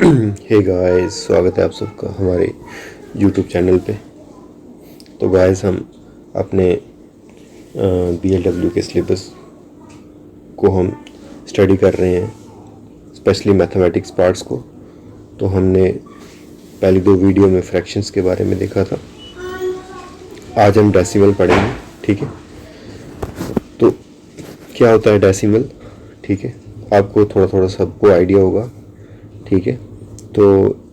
Hey guys, स्वागत है आप सबका हमारे यूट्यूब चैनल पे। तो गाइस, हम अपने BLW के सिलेबस को हम स्टडी कर रहे हैं, स्पेशली मैथमेटिक्स पार्ट्स को। तो हमने पहली 2 वीडियो में फ्रैक्शंस के बारे में देखा था। आज हम डेसिमल पढ़ेंगे, ठीक है। तो क्या होता है डेसिमल, ठीक है, आपको थोड़ा सबको आइडिया होगा, ठीक है। तो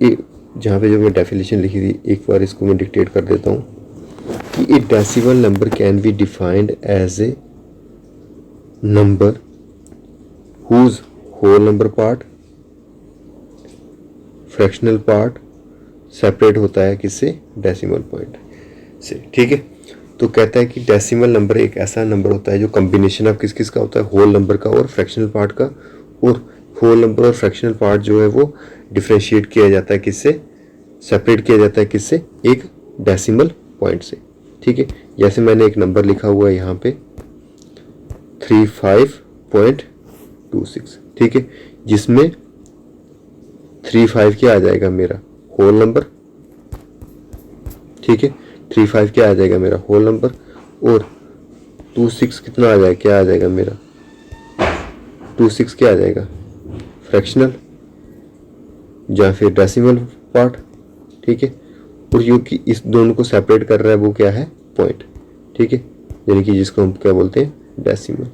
जहाँ पे जो मैं डेफिनेशन लिखी थी, एक बार इसको मैं डिक्टेट कर देता हूँ कि a decimal number can be defined as a number whose whole number part, fractional part separate होता है किससे, डेसिमल पॉइंट से, ठीक है। तो कहता है कि डेसिमल नंबर एक ऐसा नंबर होता है जो कॉम्बिनेशन ऑफ किस किस का होता है, होल नंबर का और फ्रैक्शनल पार्ट का। और होल नंबर और फ्रैक्शनल पार्ट जो है वो डिफरेंशिएट किया जाता है किससे, सेपरेट किया जाता है किससे, एक डेसिमल पॉइंट से, ठीक है। जैसे मैंने एक नंबर लिखा हुआ है यहाँ पे 35.26, ठीक है, जिसमें 35 क्या आ जाएगा, मेरा होल नंबर, ठीक है। 35 क्या आ जाएगा, मेरा होल नंबर। और 26 कितना आ जाएगा, क्या आ जाएगा मेरा 26 क्या आ जाएगा, फ्रैक्शनल या फिर डेसिमल पार्ट, ठीक है। और जो कि इस दोनों को सेपरेट कर रहा है वो क्या है, पॉइंट, ठीक है, यानी कि जिसको हम क्या बोलते हैं, डेसिमल।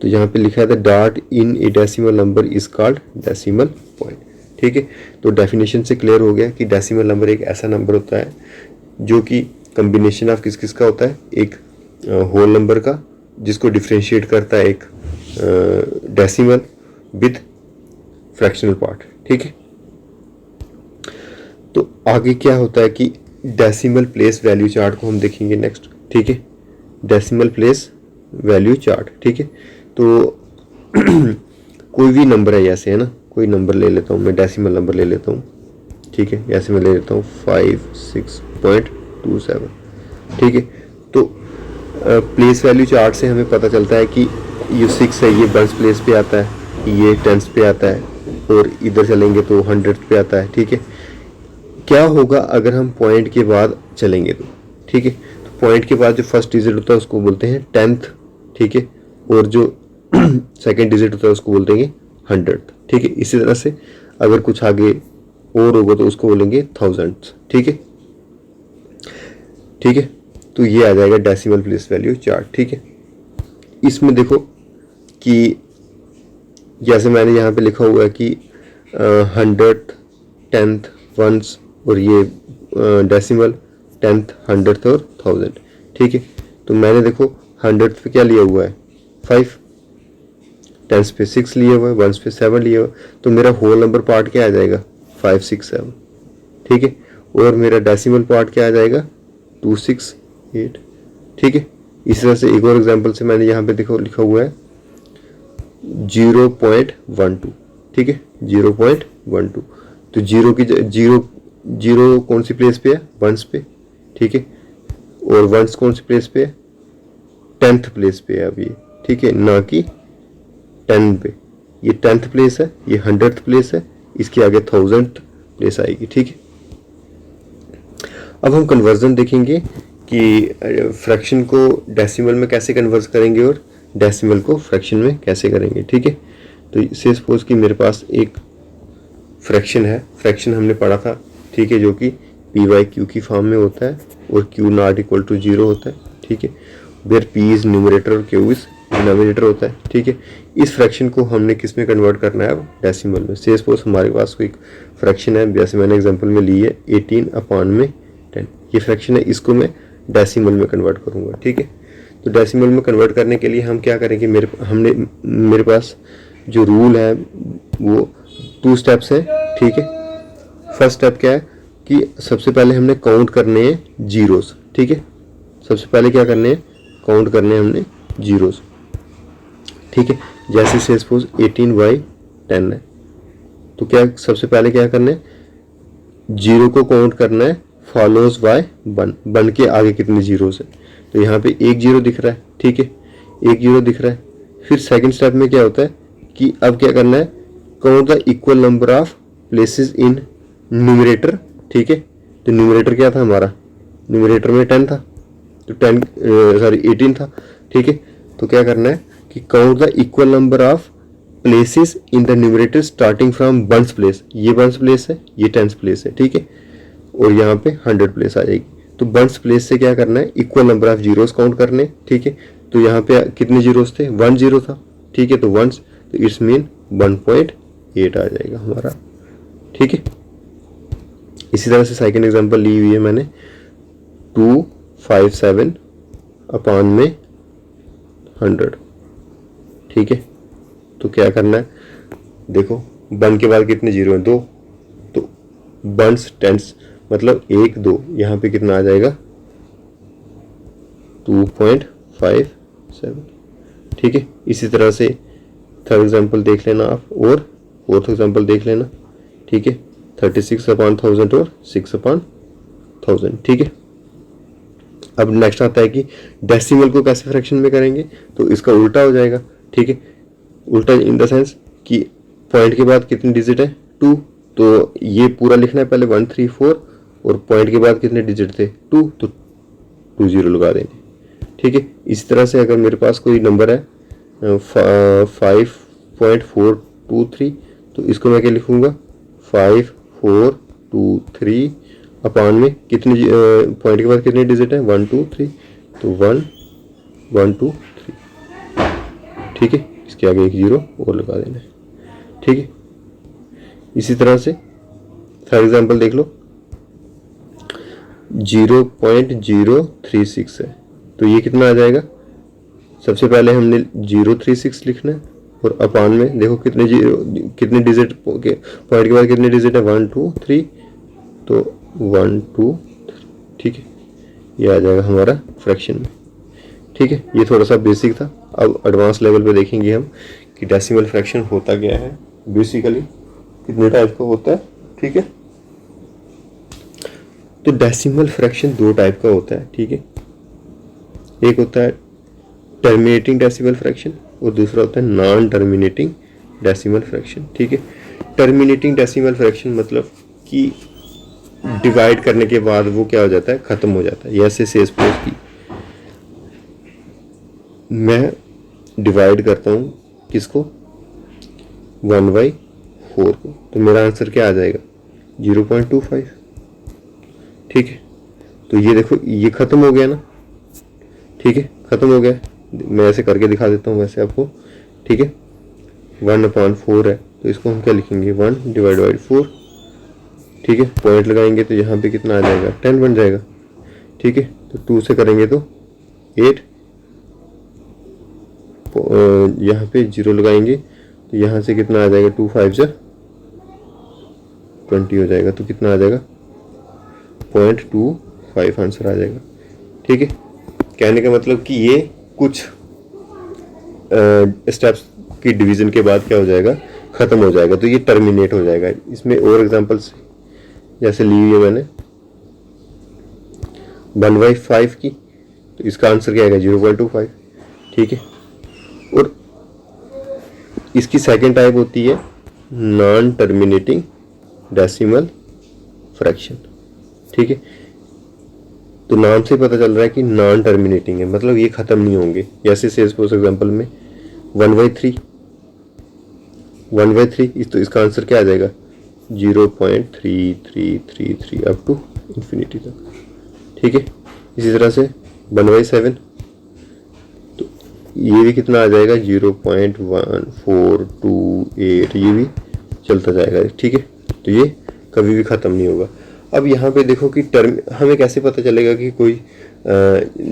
तो यहाँ पे लिखा है the dot in A decimal number is called decimal point, ठीक है। तो डेफिनेशन से क्लियर हो गया कि डेसिमल नंबर एक ऐसा नंबर होता है जो कि कम्बिनेशन ऑफ किस किस का होता है, एक होल नंबर का जिसको डिफ्रेंशिएट करता है एक डेसिमल विद फ्रैक्शनल पार्ट, ठीक है। तो आगे क्या होता है कि डेसिमल प्लेस वैल्यू चार्ट को हम देखेंगे नेक्स्ट, ठीक है। डेसिमल प्लेस वैल्यू चार्ट, ठीक है। तो कोई भी नंबर है, जैसे है ना, कोई नंबर ले लेता हूँ मैं, डेसिमल नंबर ले लेता हूँ, ठीक है। जैसे मैं ले लेता हूँ 56.27, ठीक है। तो प्लेस वैल्यू चार्ट से हमें पता चलता है कि ये 6 है, ये 1st प्लेस पे आता है, ये 10th पे आता है, और इधर चलेंगे तो 100th पे आता है, ठीक है। क्या होगा अगर हम पॉइंट के बाद चलेंगे तो, ठीक है। तो पॉइंट के बाद जो फर्स्ट डिजिट होता है उसको बोलते हैं 10th, ठीक है। और जो सेकंड डिजिट होता है उसको बोलते हैं 100th, ठीक है। इसी तरह से अगर कुछ आगे और होगा तो उसको बोलेंगे 1000th, ठीक है, ठीक है। तो ये आ जाएगा डेसिमल प्लेस वैल्यू चार्ट, ठीक है। इसमें देखो कि जैसे मैंने यहाँ पे लिखा हुआ है कि 100th, 10th, 1s, और ये डेसिमल 10th, 100th और 1000, ठीक है। तो मैंने देखो 100th पे क्या लिया हुआ है 5, 10th पे 6 लिया हुआ है, 1s पे 7 लिया हुआ है। तो मेरा होल नंबर पार्ट क्या आ जाएगा 5, 6, 7, ठीक है। और मेरा डेसिमल पार्ट क्या आ जाएगा 2, 6, 8, ठीक है। इस तरह से एक और एग्जांपल से मैंने यहाँ पे देखो लिखा हुआ है 0.12, ठीक है, 0.12। तो जीरो की जीरो कौन सी प्लेस पे है, 1s पे, ठीक है। और 1s कौन सी प्लेस पे है, 10th प्लेस पे है अब ये, ठीक है, ना कि 10 पे। ये 10th प्लेस है, ये 100th प्लेस है, इसके आगे 1000th प्लेस आएगी, ठीक है। अब हम कन्वर्जन देखेंगे कि फ्रैक्शन को डेसिमल में कैसे कन्वर्ट करेंगे और डेसिमल को फ्रैक्शन में कैसे करेंगे, ठीक है। तो से सपोज कि मेरे पास एक फ्रैक्शन है, फ्रैक्शन हमने पढ़ा था, ठीक है, जो कि p/q की फॉर्म में होता है और q नॉट इक्वल टू 0 होता है, ठीक है, वेयर p इज न्यूमरेटर और q इज डिनोमिनेटर होता है, ठीक है। इस फ्रैक्शन को हमने किस में कन्वर्ट करना है, अब डेसिमल में। से सपोज हमारे पास कोई फ्रैक्शन है, जैसे मैंने एग्जांपल में ली है 18/10, ये फ्रैक्शन है, इसको मैं डेसिमल में कन्वर्ट करूँगा, ठीक है। तो डेसिमल में कन्वर्ट करने के लिए हम क्या करेंगे, मेरे पास जो रूल है वो 2 स्टेप्स हैं, ठीक है। फर्स्ट स्टेप क्या है कि सबसे पहले हमने काउंट करने हैं जीरोस, ठीक है। सबसे पहले क्या करने हैं, काउंट करने हैं हमने जीरोस, ठीक है। जैसे से सपोज 18/10 है, तो क्या सबसे पहले क्या करना है, जीरो को काउंट करना है फॉलोज बाय 1 के आगे कितने जीरोस है। तो यहाँ पे 1 0 दिख रहा है, ठीक है, 1 0 दिख रहा है। फिर सेकंड स्टेप में क्या होता है कि अब क्या करना है, count the equal number of places in numerator, ठीक है। तो न्यूमरेटर क्या था हमारा, न्यूमरेटर में 10 था, तो 18 था, ठीक है। तो क्या करना है कि count the equal number of places in the numerator starting from ones place, ये वंस प्लेस है, ये टेंस प्लेस है, ठीक है। और यहाँ पे 100 प्लेस आ जाएगी। तो वंस प्लेस से क्या करना है, equal number of zeros count करने, ठीक है। तो यहाँ पे कितने जीरोस थे, 1 जीरो था, ठीक है। तो वंस, तो इट्स मीन 1.8 आ जाएगा हमारा, ठीक है। इसी तरह से सेकंड एग्जांपल ली हुई है मैंने 257 अपॉन में 100, ठीक है। तो क्या करना है, देखो 1 के बाद कितने जीरो हैं, 2, तो वंस टेंस मतलब 1 2, यहाँ पे कितना आ जाएगा 2.57, ठीक है। इसी तरह से थर्ड एग्जांपल देख लेना आप, और फोर्थ एग्जांपल देख लेना, ठीक है। 36 अपॉन 1000 और 6 अपॉन 1000, ठीक है। अब नेक्स्ट आता है कि डेसिमल को कैसे फ्रैक्शन में करेंगे, तो इसका उल्टा हो जाएगा, ठीक है। उल्टा इन द सेंस कि पॉइंट के बाद कितने डिजिट है, 2, तो ये पूरा लिखना है पहले 1 3 4, और पॉइंट के बाद कितने डिजिट थे 2, तो 2 0 लगा देंगे, ठीक है। इस तरह से अगर मेरे पास कोई नंबर है 5.423, तो इसको मैं क्या लिखूंगा 5423 अपॉन में कितने पॉइंट के बाद कितने डिजिट है 1 2 3, तो 1 1 2 3, ठीक है। इसके आगे एक जीरो और लगा देना है, ठीक है। इसी तरह से थर्ड एग्जांपल देख लो, 0.036 है, तो ये कितना आ जाएगा, सबसे पहले हमने 036 लिखना है, और अपॉन में देखो कितने कितने डिजिट पॉइंट के बाद कितने डिजिट है 1 2 3, तो 1 2 3, ठीक है। ये आ जाएगा हमारा फ्रैक्शन में, ठीक है। ये थोड़ा सा बेसिक था। अब एडवांस लेवल पे देखेंगे हम कि डेसिमल फ्रैक्शन होता क्या है, बेसिकली कितने टाइप का होता है, ठीक है। तो डेसिमल फ्रैक्शन 2 टाइप का होता है, ठीक है। एक होता है टर्मिनेटिंग डेसिमल फ्रैक्शन, और दूसरा होता है नॉन टर्मिनेटिंग डेसिमल फ्रैक्शन, ठीक है। टर्मिनेटिंग डेसिमल फ्रैक्शन मतलब कि डिवाइड करने के बाद वो क्या हो जाता है, खत्म हो जाता है। जैसे से सपोज की मैं डिवाइड करता हूँ किसको, 1/4 को, तो मेरा आंसर क्या आ जाएगा 0.25, ठीक है। तो ये देखो ये खत्म हो गया ना, ठीक है, खत्म हो गया। मैं ऐसे करके दिखा देता हूँ वैसे आपको, ठीक है। 1/4 है, तो इसको हम क्या लिखेंगे 1/4, ठीक है। पॉइंट लगाएंगे तो यहाँ पे कितना आ जाएगा 10 बन जाएगा, ठीक है। तो 2 से करेंगे तो 8, यहाँ पे 0 लगाएंगे तो यहाँ से कितना आ जाएगा 2 5 जा 20 हो जाएगा, तो कितना आ जाएगा 0.25 आंसर आ जाएगा, ठीक है। कहने का मतलब कि ये कुछ स्टेप्स की डिवीजन के बाद क्या हो जाएगा, खत्म हो जाएगा, तो ये टर्मिनेट हो जाएगा। इसमें और एग्जांपल्स जैसे ली हुई है मैंने 1/5 की, तो इसका आंसर क्या आएगा 0.25, ठीक है। और इसकी सेकंड टाइप होती है नॉन टर्मिनेटिंग डेसिमल फ्रैक्शन, ठीक है। तो नाम से पता चल रहा है कि नॉन टर्मिनेटिंग है, मतलब ये खत्म नहीं होंगे। जैसे सपोज एग्जांपल में 1/3 तो इसका आंसर क्या आ जाएगा 0.3333 अप टू इंफिनिटी तक, ठीक है। इसी तरह से 1/7, तो ये भी कितना आ जाएगा 0.1428, ये भी चलता जाएगा, ठीक है। तो ये कभी भी ख़त्म नहीं होगा। अब यहाँ पे देखो कि टर्म हमें कैसे पता चलेगा कि कोई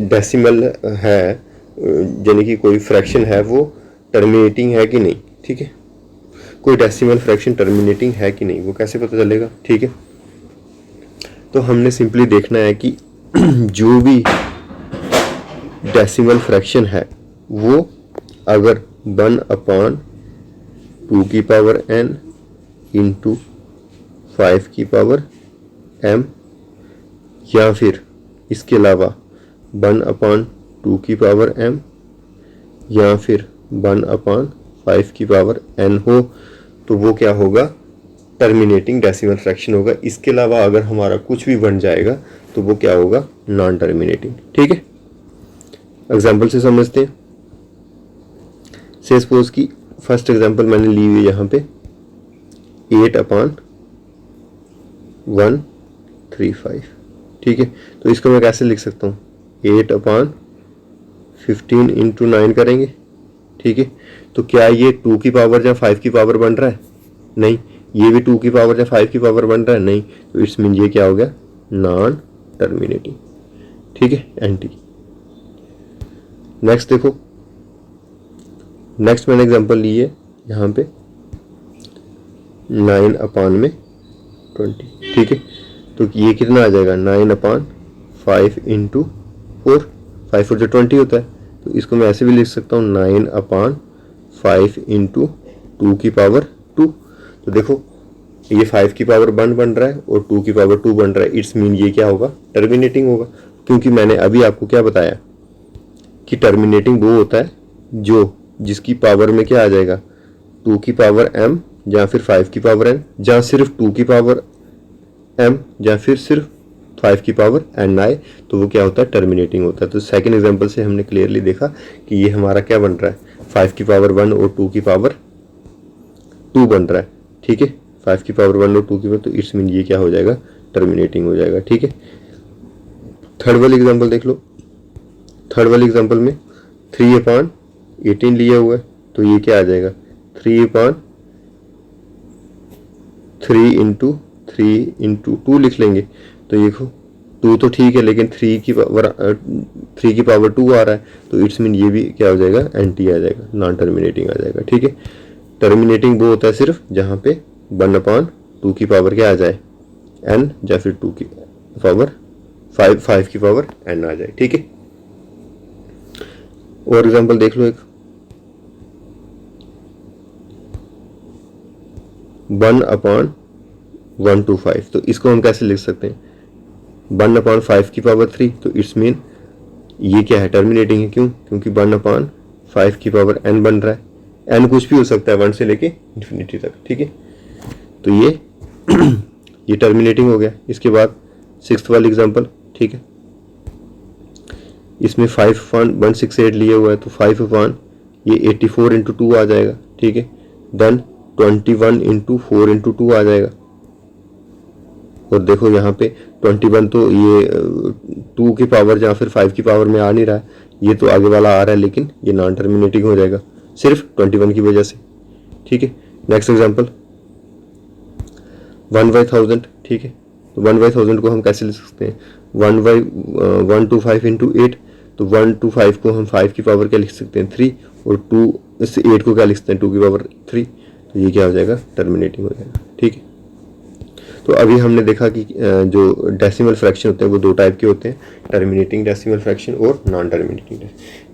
डेसिमल है, यानी कि कोई फ्रैक्शन है वो टर्मिनेटिंग है कि नहीं, ठीक है। कोई डेसिमल फ्रैक्शन टर्मिनेटिंग है कि नहीं वो कैसे पता चलेगा, ठीक है। तो हमने सिंपली देखना है कि जो भी डेसिमल फ्रैक्शन है वो अगर 1/2n इंटू 5m, या फिर इसके अलावा 1/2m, या फिर 1/5n हो, तो वो क्या होगा टर्मिनेटिंग डेसिमल फ्रैक्शन होगा। इसके अलावा अगर हमारा कुछ भी बन जाएगा तो वो क्या होगा, नॉन टर्मिनेटिंग। ठीक है, एग्जाम्पल से समझते हैं। से सपोज की फर्स्ट एग्जाम्पल मैंने ली हुई है यहाँ पे 8/135। ठीक है, तो इसको मैं कैसे लिख सकता हूँ, 8/15 इंटू 9 करेंगे। ठीक है, तो क्या ये 2 की पावर या 5 की पावर बन रहा है, नहीं। ये भी 2 की पावर या 5 की पावर बन रहा है, नहीं। तो इट्स मीन ये क्या हो गया, नॉन टर्मिनेटिंग। ठीक है, एंटी। नेक्स्ट देखो, नेक्स्ट मैंने एग्जांपल ली है यहाँ पे 9/20। ठीक है, तो ये कितना आ जाएगा, 9/5 इंटू 4, 5 4 जो 20 होता है। तो इसको मैं ऐसे भी लिख सकता हूँ 9/5 इंटू 2 की पावर 2। तो देखो ये 5 की पावर 1 बन रहा है और 2 की पावर 2 बन रहा है। इट्स मीन ये क्या होगा, टर्मिनेटिंग होगा। क्योंकि मैंने अभी आपको क्या बताया कि टर्मिनेटिंग वो होता है जो जिसकी पावर में क्या आ जाएगा, 2 की पावर m या फिर 5 की पावर n, या सिर्फ 2 की पावर m या फिर सिर्फ 5 की पावर n आए तो वो क्या होता है, टर्मिनेटिंग होता है। तो सेकंड एग्जांपल से हमने क्लियरली देखा कि ये हमारा क्या बन रहा है, 5 की पावर 1 और 2 की पावर 2 बन रहा है। ठीक है, 5 की पावर 1 और 2 की पावर, तो इट्स मीन ये क्या हो जाएगा, टर्मिनेटिंग हो जाएगा। ठीक है, थर्ड वाली एग्जांपल देख लो। थर्ड वाली एग्जांपल में 3/18 लिया हुआ है, तो ये क्या आ जाएगा, 3/3 इंटू 3 इंटू 2 लिख लेंगे। तो देखो 2 तो ठीक है, लेकिन 3 की पावर 2 आ रहा है, तो इट्स मीन ये भी क्या हो जाएगा, एंटी आ जाएगा, नॉन टर्मिनेटिंग आ जाएगा। ठीक है, टर्मिनेटिंग वो होता है सिर्फ जहाँ पे 1/2 की पावर क्या आ जाए, n, या फिर 2 की पावर 5 की पावर n आ जाए। ठीक है, और एग्जांपल देख लो एक 1/125। तो इसको हम कैसे लिख सकते हैं, 1/5 की पावर 3। तो इट्स मीन ये क्या है, टर्मिनेटिंग है। क्यों, क्योंकि 1/5 की पावर n बन रहा है। n कुछ भी हो सकता है 1 से लेके इंफिनिटी तक। ठीक है, तो ये ये टर्मिनेटिंग हो गया। इसके बाद सिक्स्थ वाली एग्जांपल। ठीक है, इसमें 5/168 लिया हुआ है, तो 5 ये 84 इंटू 2 आ जाएगा। ठीक है, देन 21 इंटू 4 इंटू 2 आ जाएगा। और देखो यहाँ पे 21 तो ये 2 की पावर या फिर 5 की पावर में आ नहीं रहा है, ये तो आगे वाला आ रहा है, लेकिन ये नॉन टर्मिनेटिंग हो जाएगा सिर्फ 21 की वजह से। ठीक है, नेक्स्ट एग्जांपल 1/1000। ठीक है, तो 1/1000 को हम कैसे लिख सकते हैं, 1/125 इंटू 8। तो 125 को हम 5 की पावर क्या लिख सकते हैं, 3, और 2 इससे 8 को क्या लिख सकते हैं, 2 की पावर 3। तो ये क्या हो जाएगा, टर्मिनेटिंग हो जाएगा। ठीक है, तो अभी हमने देखा कि जो डेसिमल फ्रैक्शन होते हैं वो 2 टाइप के होते हैं, टर्मिनेटिंग डेसिमल फ्रैक्शन और नॉन टर्मिनेटिंग।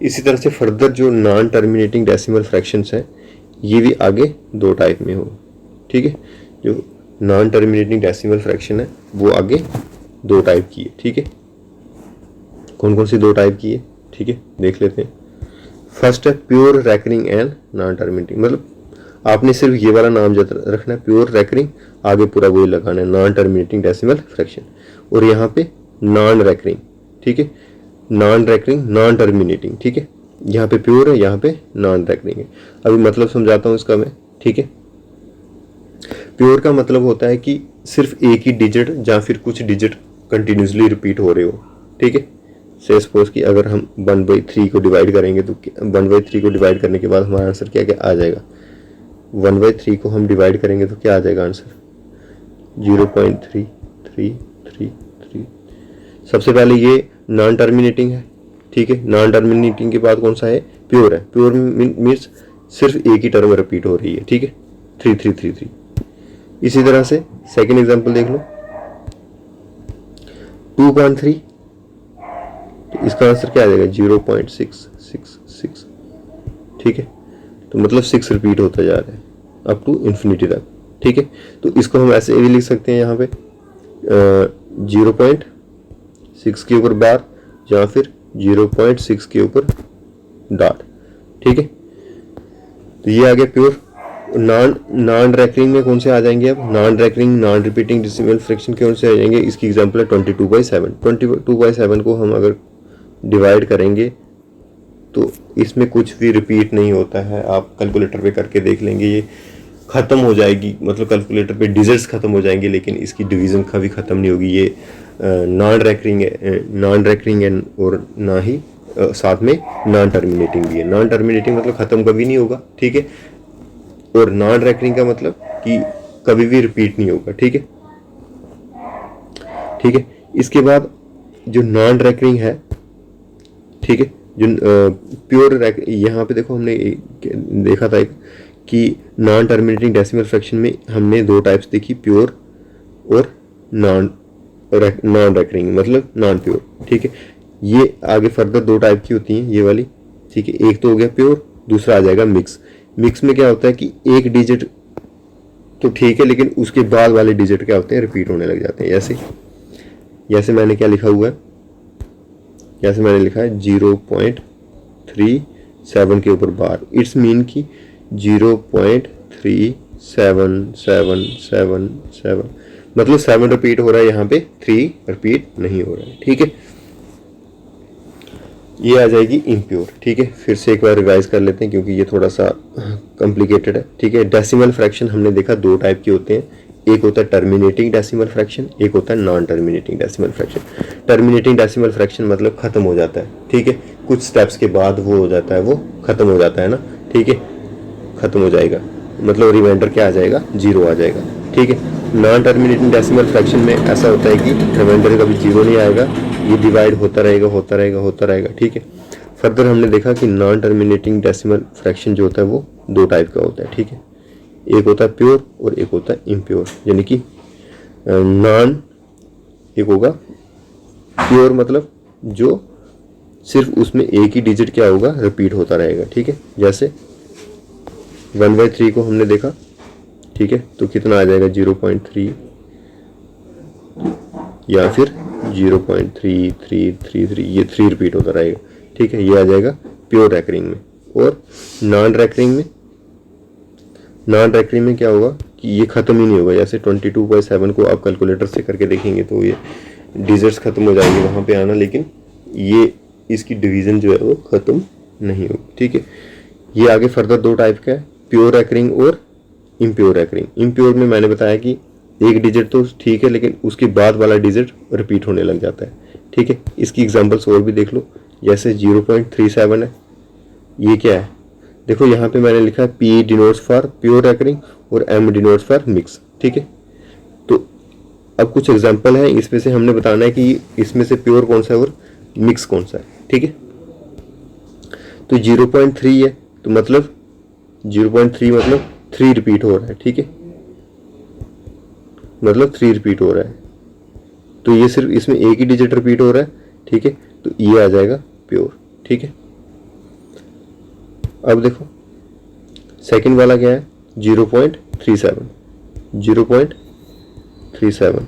इसी तरह से फर्दर जो नॉन टर्मिनेटिंग डेसिमल फ्रैक्शंस हैं ये भी आगे 2 टाइप में हो। ठीक है, जो नॉन टर्मिनेटिंग डेसिमल फ्रैक्शन है वो आगे 2 टाइप की है। ठीक है, कौन कौन सी 2 टाइप की है, ठीक है, देख लेते हैं। फर्स्ट है pure recurring and non terminating. मतलब आपने सिर्फ ये वाला नाम रखना है, प्योर रैकरिंग, आगे पूरा वही लगाना है, नॉन टर्मिनेटिंग डेसिमल फ्रैक्शन। और यहाँ पे नॉन रैकरिंग। ठीक है, नॉन रैकरिंग नॉन टर्मिनेटिंग। ठीक है, यहाँ पे प्योर है, यहाँ पे नॉन रैकरिंग है। अभी मतलब समझाता हूँ इसका मैं। ठीक है, प्योर का मतलब होता है कि सिर्फ एक ही डिजिट या फिर कुछ डिजिट कंटिन्यूसली रिपीट हो रहे हो। ठीक है, से सपोज कि अगर हम 1/3 को डिवाइड करेंगे तो 1/3 को डिवाइड करने के बाद हमारा आंसर क्या क्या आ जाएगा, 1/3 को हम डिवाइड करेंगे तो क्या आ जाएगा आंसर, 0.3333। सबसे पहले ये नॉन टर्मिनेटिंग है। ठीक है, नॉन टर्मिनेटिंग के बाद कौन सा है, प्योर है। प्योर मीन्स सिर्फ एक ही टर्म रिपीट हो रही है। ठीक है, 3333। इसी तरह से सेकेंड एग्जाम्पल देख लो 2/3। तो इसका आंसर क्या आ जाएगा, 0.666। ठीक है, तो मतलब 6 रिपीट होता जा रहा है अप टू इन्फिनिटी तक। ठीक है, तो इसको हम ऐसे भी लिख सकते हैं यहाँ पे 0.6 के ऊपर बार या फिर 0.6 के ऊपर डॉट। ठीक है, तो ये आ गया प्योर। नॉन रैकरिंग में कौन से आ जाएंगे? अब non recurring non repeating decimal fraction कौन से आ जाएंगे? इसकी एग्जांपल है 22/7। 22/7 को हम अगर डिवाइड करेंगे तो इसमें कुछ भी रिपीट नहीं होता है। आप कैलकुलेटर पे करके देख लेंगे, ये ख़त्म हो जाएगी, मतलब कैलकुलेटर पे डिजिट्स ख़त्म हो जाएंगे लेकिन इसकी डिवीज़न कभी ख़त्म नहीं होगी। ये नॉन रैकरिंग है और ना ही साथ में नॉन टर्मिनेटिंग भी है। नॉन टर्मिनेटिंग मतलब ख़त्म कभी नहीं होगा, ठीक है, और नॉन रैकरिंग का मतलब कि कभी भी रिपीट नहीं होगा, ठीक है, ठीक है। इसके बाद जो नॉन रैकरिंग है, ठीक है, जो प्योर यहाँ पे देखो हमने देखा था एक कि नॉन टर्मिनेटिंग डेसिमल फ्रैक्शन में हमने दो टाइप्स देखी, प्योर और नॉन रैकरिंग मतलब नॉन प्योर, ठीक है। ये आगे फर्दर दो टाइप की होती हैं ये वाली, ठीक है। एक तो हो गया प्योर, दूसरा आ जाएगा मिक्स। मिक्स में क्या होता है कि एक डिजिट तो ठीक है लेकिन उसके बाद वाले डिजिट क्या होते हैं, रिपीट होने लग जाते हैं। जैसे मैंने क्या लिखा हुआ है, जैसे मैंने लिखा है 0.37 के ऊपर बार, इट्स मीन की 0.3777 मतलब 7 रिपीट हो रहा है, यहाँ पे 3 रिपीट नहीं हो रहा है, ठीक है। ये आ जाएगी इम्प्योर, ठीक है। फिर से एक बार रिवाइज कर लेते हैं क्योंकि ये थोड़ा सा कॉम्प्लिकेटेड है, ठीक है। डेसिमल फ्रैक्शन हमने देखा दो टाइप के होते हैं, एक होता है टर्मिनेटिंग डेसिमल फ्रैक्शन, एक होता है non terminating decimal fraction. Terminating decimal fraction मतलब खत्म हो जाता है, ठीक है, कुछ स्टेप्स के बाद वो हो जाता है, वो खत्म हो जाता है ना, ठीक है, खत्म हो जाएगा, मतलब रिमाइंडर क्या आ जाएगा, 0 आ जाएगा, ठीक है। नॉन टर्मिनेटिंग डेसिमल फ्रैक्शन में ऐसा होता है कि रिमाइंडर कभी 0 नहीं आएगा, ये डिवाइड होता रहेगा, ठीक है। फर्दर हमने देखा कि नॉन टर्मिनेटिंग डेसिमल फ्रैक्शन जो होता है वो दो टाइप का होता है, ठीक है। एक होता है प्योर और एक होता है इम्प्योर, यानी कि एक होगा प्योर मतलब जो सिर्फ उसमें एक ही डिजिट क्या होगा, रिपीट होता रहेगा, ठीक है। जैसे 1/3 को हमने देखा, ठीक है, तो कितना आ जाएगा 0.3 या फिर 0.3333, ये 3 रिपीट होता रहेगा, ठीक है। ये आ जाएगा प्योर रैकरिंग में। और नॉन रैकरिंग में क्या होगा कि ये ख़त्म ही नहीं होगा। जैसे 22/7 को आप कैलकुलेटर से करके देखेंगे तो ये डिजिट्स ख़त्म हो जाएंगे वहाँ पे आना, लेकिन ये इसकी डिवीज़न जो है वो ख़त्म नहीं होगी, ठीक है। ये आगे फर्दर दो टाइप का है, प्योर रैकरिंग और इम्प्योर रैकरिंग। इम्प्योर में मैंने बताया कि एक डिजिट तो ठीक है लेकिन उसके बाद वाला डिजिट रिपीट होने लग जाता है, ठीक है। इसकी एग्जांपल्स और भी देख लो, जैसे 0.37 है, ये क्या है, देखो यहाँ पे मैंने लिखा है P denotes for pure recurring और M डिनोट्स फॉर मिक्स, ठीक है। तो अब कुछ एग्जांपल है, इसमें से हमने बताना है कि इसमें से प्योर कौन सा है और मिक्स कौन सा है, ठीक है। तो 0.3 है तो मतलब 0.3 मतलब 3 रिपीट हो रहा है, ठीक है, मतलब 3 रिपीट हो रहा है, तो ये सिर्फ इसमें एक ही डिजिट रिपीट हो रहा है, ठीक है, तो ये आ जाएगा प्योर, ठीक है। अब देखो सेकंड वाला क्या है, 0.37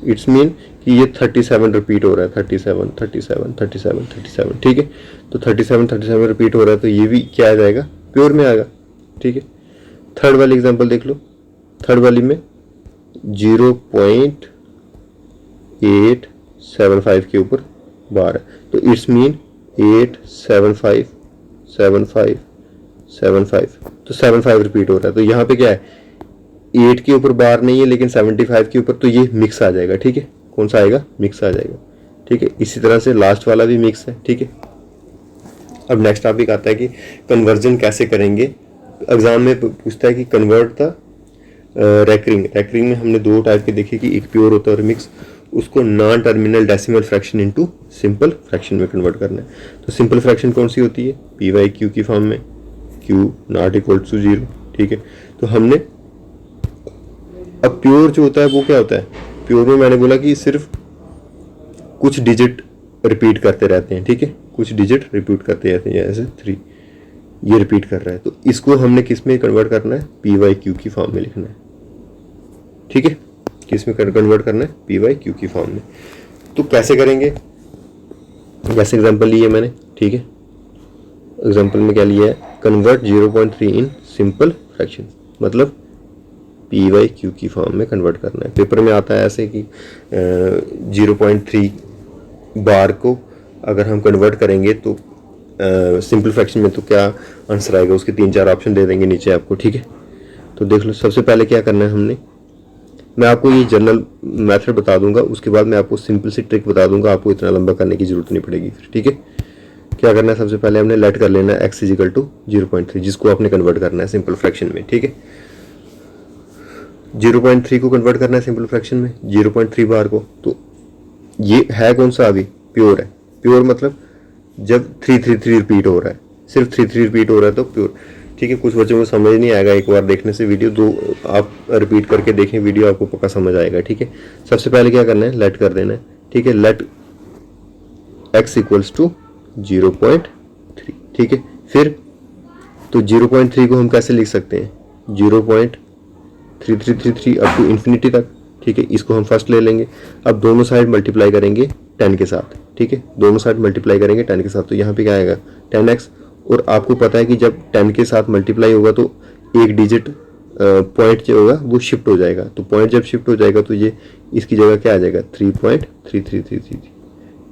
इट्स मीन कि ये 37 रिपीट हो रहा है, 37 ठीक है। तो 37 रिपीट हो रहा है तो ये भी क्या आ जाएगा, प्योर में आएगा, ठीक है। थर्ड वाली एग्जांपल देख लो, थर्ड वाली में 0.875 के ऊपर बार है, तो इट्स मीन 875 तो 75 रिपीट हो रहा है। तो यहाँ पे क्या है, 8 के ऊपर बार नहीं है लेकिन 75 के ऊपर, तो ये मिक्स आ जाएगा, ठीक है। कौन सा आएगा, मिक्स आ जाएगा, ठीक है। इसी तरह से लास्ट वाला भी मिक्स है, ठीक है। अब नेक्स्ट टॉपिक आता है कि कन्वर्जन कैसे करेंगे। एग्जाम में पूछता है कि कन्वर्ट द रैकरिंग में हमने दो टाइप के देखे कि एक प्योर होता है और मिक्स, उसको non terminal decimal fraction into simple fraction में कन्वर्ट करना है। तो सिंपल फ्रैक्शन कौन सी होती है, P/Q की फॉर्म में, Q नॉट इक्वल टू 0, ठीक है। तो हमने अब प्योर जो होता है वो क्या होता है, प्योर में मैंने बोला कि सिर्फ कुछ डिजिट रिपीट करते रहते हैं, ठीक है, कुछ डिजिट रिपीट करते रहते हैं, जैसे 3 ये रिपीट कर रहा है, तो इसको हमने किस में कन्वर्ट करना है, P/Q की फॉर्म में लिखना है, ठीक है। किस में कन्वर्ट करना है, P/Q की फॉर्म में। तो कैसे करेंगे, जैसे एग्जांपल लिए मैंने, ठीक है। एग्जांपल में क्या लिया है, कन्वर्ट 0.3 इन सिंपल फ्रैक्शन, मतलब पी वाई क्यू की फॉर्म में कन्वर्ट करना है। पेपर में आता है ऐसे कि 0.3 बार को अगर हम कन्वर्ट करेंगे तो सिंपल फ्रैक्शन में तो क्या आंसर आएगा, उसके 3-4 ऑप्शन दे देंगे नीचे आपको, ठीक है। तो देख लो, सबसे पहले क्या करना है हमने, मैं आपको ये जनरल मेथड बता दूंगा, उसके बाद मैं आपको सिंपल सी ट्रिक बता दूंगा, आपको इतना लंबा करने की जरूरत नहीं पड़ेगी फिर, ठीक है। क्या करना है, सबसे पहले हमने लेट कर लेना है x इजिकल टू 0.3, जिसको आपने कन्वर्ट करना है सिंपल फ्रैक्शन में, ठीक है। 0.3 को कन्वर्ट करना है सिंपल फ्रैक्शन में, 0.3 बार को। तो ये है कौन सा, अभी प्योर है। प्योर मतलब जब 333 रिपीट हो रहा है, सिर्फ 33 रिपीट हो रहा है तो प्योर, ठीक है। कुछ बच्चों को समझ नहीं आएगा, एक बार देखने से वीडियो, दो आप रिपीट करके देखें वीडियो, आपको पक्का समझ आएगा, ठीक है। सबसे पहले क्या करना है, लेट कर देना है, ठीक है। लेट x इक्वल्स टू 0.3, ठीक है। फिर तो 0.3 को हम कैसे लिख सकते हैं, 0.3333 अप टू इन्फिनिटी तक, ठीक है। इसको हम फर्स्ट ले लेंगे। अब दोनों साइड मल्टीप्लाई करेंगे 10 के साथ, ठीक है। दोनों साइड मल्टीप्लाई करेंगे 10 के साथ, तो यहाँ पे क्या आएगा 10x। और आपको पता है कि जब 10 के साथ मल्टीप्लाई होगा तो एक डिजिट पॉइंट जो होगा वो शिफ्ट हो जाएगा। तो पॉइंट जब शिफ्ट हो जाएगा तो ये इसकी जगह क्या आ जाएगा 3.3333,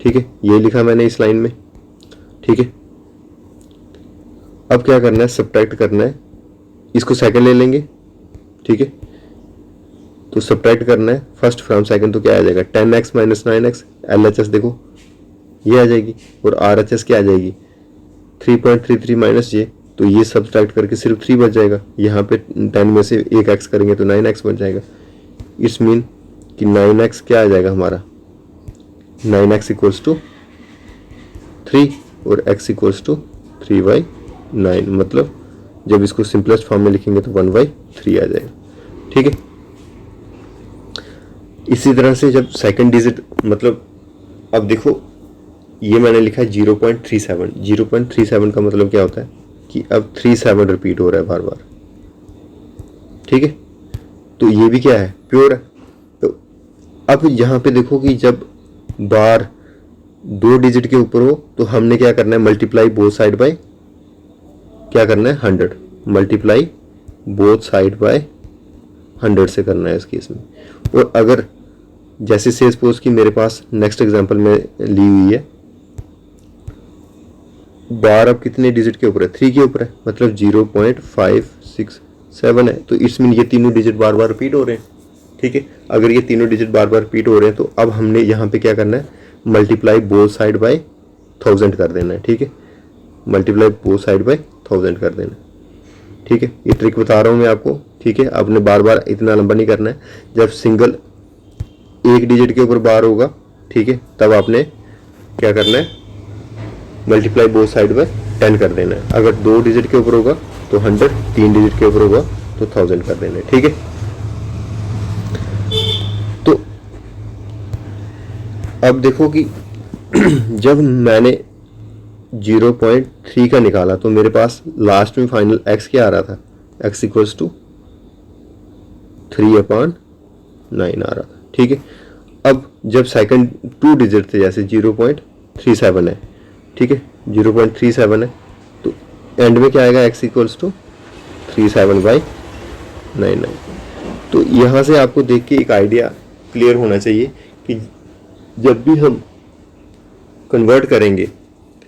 ठीक है। ये लिखा मैंने इस लाइन में, ठीक है। अब क्या करना है, सब्ट्रैक्ट करना है, इसको सेकंड ले लेंगे, ठीक है। तो सब्ट्रैक्ट करना है फर्स्ट फ्रॉम सेकंड, तो क्या आ जाएगा 10x माइनस 9x, LHS देखो ये आ जाएगी, और RHS क्या आ जाएगी 3.33 माइनस ये, तो ये सब्ट्रैक्ट करके सिर्फ 3 बच जाएगा। यहाँ पे 10 में से एक x करेंगे तो 9x बच जाएगा। इट्स मीन कि 9x क्या आ जाएगा हमारा, 9x इक्वल्स टू 3 और x इक्वल्स टू 3/9, मतलब जब इसको सिंपलेस्ट फॉर्म में लिखेंगे तो 1/3 आ जाएगा, ठीक है। इसी तरह से जब सेकंड डिजिट, मतलब अब देखो ये मैंने लिखा है 0.37, 0.37 का मतलब क्या होता है कि अब 37 रिपीट हो रहा है बार बार, ठीक है। तो ये भी क्या है, प्योर है। तो अब यहाँ पे देखो कि जब बार 2 डिजिट के ऊपर हो तो हमने क्या करना है, मल्टीप्लाई बोथ साइड बाय क्या करना है 100, मल्टीप्लाई बोथ साइड बाय 100 से करना है इस केस में। और अगर जैसे से सपोज कि मेरे पास नेक्स्ट एग्जांपल में ली हुई है, बार अब कितने डिजिट के ऊपर है, 3 के ऊपर है, मतलब 0.567 है। तो इट्स मीन ये तीनों डिजिट बार बार रिपीट हो रहे हैं, ठीक है। अगर ये तीनों डिजिट बार बार रिपीट हो रहे हैं तो अब हमने यहाँ पे क्या करना है, मल्टीप्लाई बोथ साइड बाय 1000 कर देना है, ठीक है। मल्टीप्लाई बोथ साइड बाय 1000 कर देना, ठीक है। ये ट्रिक बता रहा हूँ मैं आपको, ठीक है। आपने बार बार इतना लंबा नहीं करना है। जब सिंगल एक डिजिट के ऊपर बार होगा, ठीक है, तब आपने क्या करना है, मल्टीप्लाई बोथ साइड बाय 10 कर देना है। अगर 2 डिजिट के ऊपर होगा तो 100, 3 डिजिट के ऊपर होगा तो 1000 कर देना है, ठीक है। तो अब देखो कि जब मैंने 0.3 का निकाला तो मेरे पास लास्ट में फाइनल x क्या आ रहा था, x इक्वल्स टू 3/9 आ रहा था, ठीक है। अब जब सेकंड 2 डिजिट थे, जैसे 0.37 है, ठीक है, 0.37 है, तो एंड में क्या आएगा, x इक्वल्स टू 37/99। तो यहाँ से आपको देख के एक आइडिया क्लियर होना चाहिए कि जब भी हम कन्वर्ट करेंगे,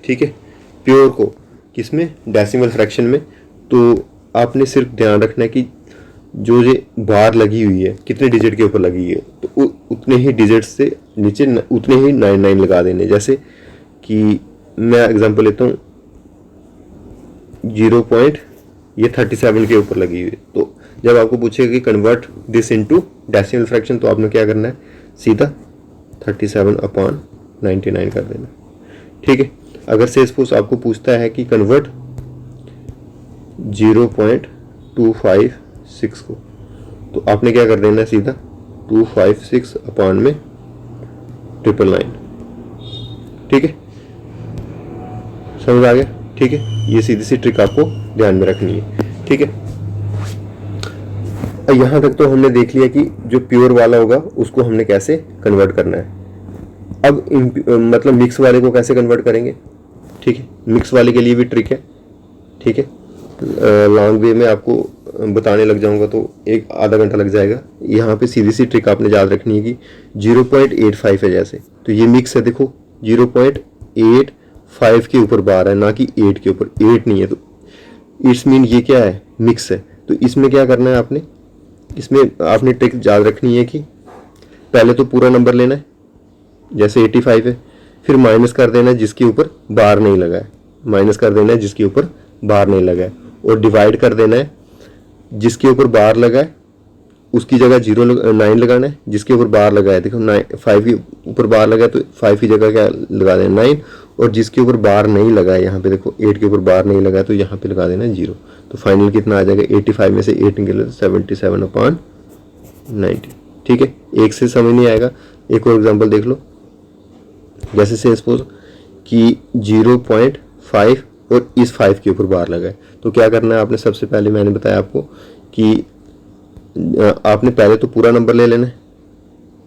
ठीक है, प्योर को किसमें, डेसिमल फ्रैक्शन में, तो आपने सिर्फ ध्यान रखना है कि जो ये बार लगी हुई है कितने डिजिट के ऊपर लगी है, तो उतने ही डिजिट से नीचे उतने ही 99 लगा देने। जैसे कि मैं एग्जांपल लेता हूँ, 0.37 के ऊपर लगी हुई है, तो जब आपको पूछेगा कि convert this into decimal fraction, तो आपने क्या करना है, सीधा 37/99 कर देना, ठीक है। अगर से सपोज आपको पूछता है कि कन्वर्ट 0.256 को, तो आपने क्या कर देना है, सीधा 256/999, ठीक है। समझ आ गया, ठीक है। ये सीधी सी ट्रिक आपको ध्यान में रखनी है, ठीक है। यहाँ तक तो हमने देख लिया कि जो प्योर वाला होगा उसको हमने कैसे कन्वर्ट करना है। अब मतलब मिक्स वाले को कैसे कन्वर्ट करेंगे, ठीक है। मिक्स वाले के लिए भी ट्रिक है, ठीक है। लॉन्ग वे में आपको बताने लग जाऊंगा तो एक आधा घंटा लग जाएगा। यहाँ पे सीधी सी ट्रिक आपने याद रखनी है कि 0.85 है जैसे, तो ये मिक्स है, देखो 0.85 के ऊपर बार है, ना कि 8 के ऊपर। 8 नहीं है, तो इट्स मीन ये क्या है, मिक्स है। तो इसमें क्या करना है आपने, इसमें आपने ट्रिक याद रखनी है कि पहले तो पूरा नंबर लेना है, जैसे 85 है, फिर माइनस कर देना है जिसके ऊपर बार नहीं लगा है, माइनस कर देना है जिसके ऊपर बार नहीं लगा है, और डिवाइड कर देना है जिसके ऊपर बार लगा है उसकी जगह 9 लगाना है, जिसके ऊपर बार लगा है, देखो 5 के ऊपर बार लगा है तो 5 की जगह क्या लगा देना 9, और जिसके ऊपर बार नहीं लगा है, यहाँ पे देखो 8 के ऊपर बार नहीं लगा है तो यहाँ पे लगा देना 0। तो फाइनल कितना आ जाएगा, 85 में से 8 निकले तो 77/90। ठीक है, एक से समझ नहीं आएगा, एक और एग्जाम्पल देख लो। जैसे से सपोज कि 0.5 और इस 5 के ऊपर बार लगा है, तो क्या करना है आपने, सबसे पहले मैंने बताया आपको कि आपने पहले तो पूरा नंबर ले लेना है,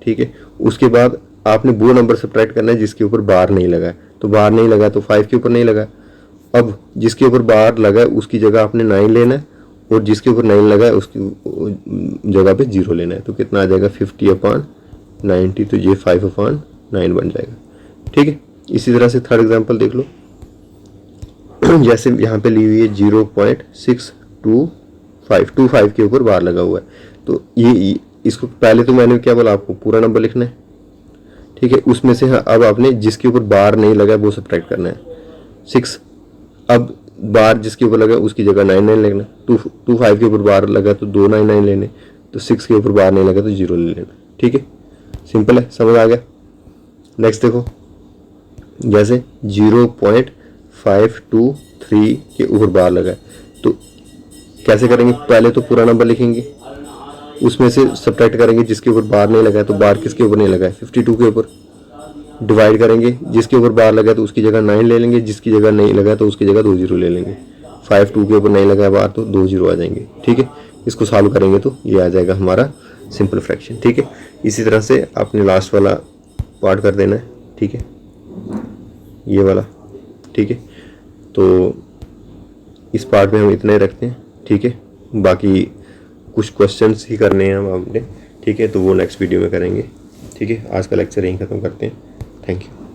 ठीक है, उसके बाद आपने वो नंबर सब्ट्रैक्ट करना है जिसके ऊपर बार नहीं लगा है। तो बार नहीं लगा तो 5 के ऊपर नहीं लगा, अब जिसके ऊपर बार लगा है उसकी जगह आपने 9 लेना है, और जिसके ऊपर 9 लगा है उसकी जगह पे 0 लेना है। तो कितना आ जाएगा 50/90, तो ये 5/9 बन जाएगा। ठीक है, इसी तरह से थर्ड एग्जाम्पल देख लो। जैसे यहाँ पे ली हुई है 0.625 के ऊपर बार लगा हुआ है, तो ये इसको पहले तो मैंने क्या बोला आपको, पूरा नंबर लिखना है, ठीक है, उसमें से अब आपने जिसके ऊपर बार नहीं लगा वो सब्ट्रैक्ट करना है 6। अब बार जिसके ऊपर लगा उसकी जगह 9 लेना, 25 के ऊपर बार लगा तो 2 9 लेने, तो 6 के ऊपर बार नहीं लगा तो 0 ले लेना। ठीक है, सिंपल है, समझ आ गया। नेक्स्ट देखो, जैसे 0.523 के ऊपर बार लगा है, तो कैसे करेंगे, पहले तो पूरा नंबर लिखेंगे, उसमें से सब्ट्रैक्ट करेंगे जिसके ऊपर बार नहीं लगा है, तो बार किसके ऊपर नहीं लगा है, 52 के ऊपर, डिवाइड करेंगे जिसके ऊपर बार लगा है तो उसकी जगह 9 ले लेंगे, जिसकी जगह नहीं लगा है तो उसकी जगह 2 0 ले लेंगे। 52 के ऊपर नहीं लगा है बार तो 2 0 आ जाएंगे। ठीक है, इसको सॉल्व करेंगे तो ये आ जाएगा हमारा सिंपल फ्रैक्शन। ठीक है, इसी तरह से आपने लास्ट वाला पार्ट कर देना है। ठीक है, ये वाला। ठीक है, तो इस पार्ट में हम इतना ही रखते हैं। ठीक है, बाकी कुछ क्वेश्चंस ही करने हैं हम आपने। ठीक है, तो वो नेक्स्ट वीडियो में करेंगे। ठीक है, आज का लेक्चर यहीं ख़त्म करते हैं। Thank you.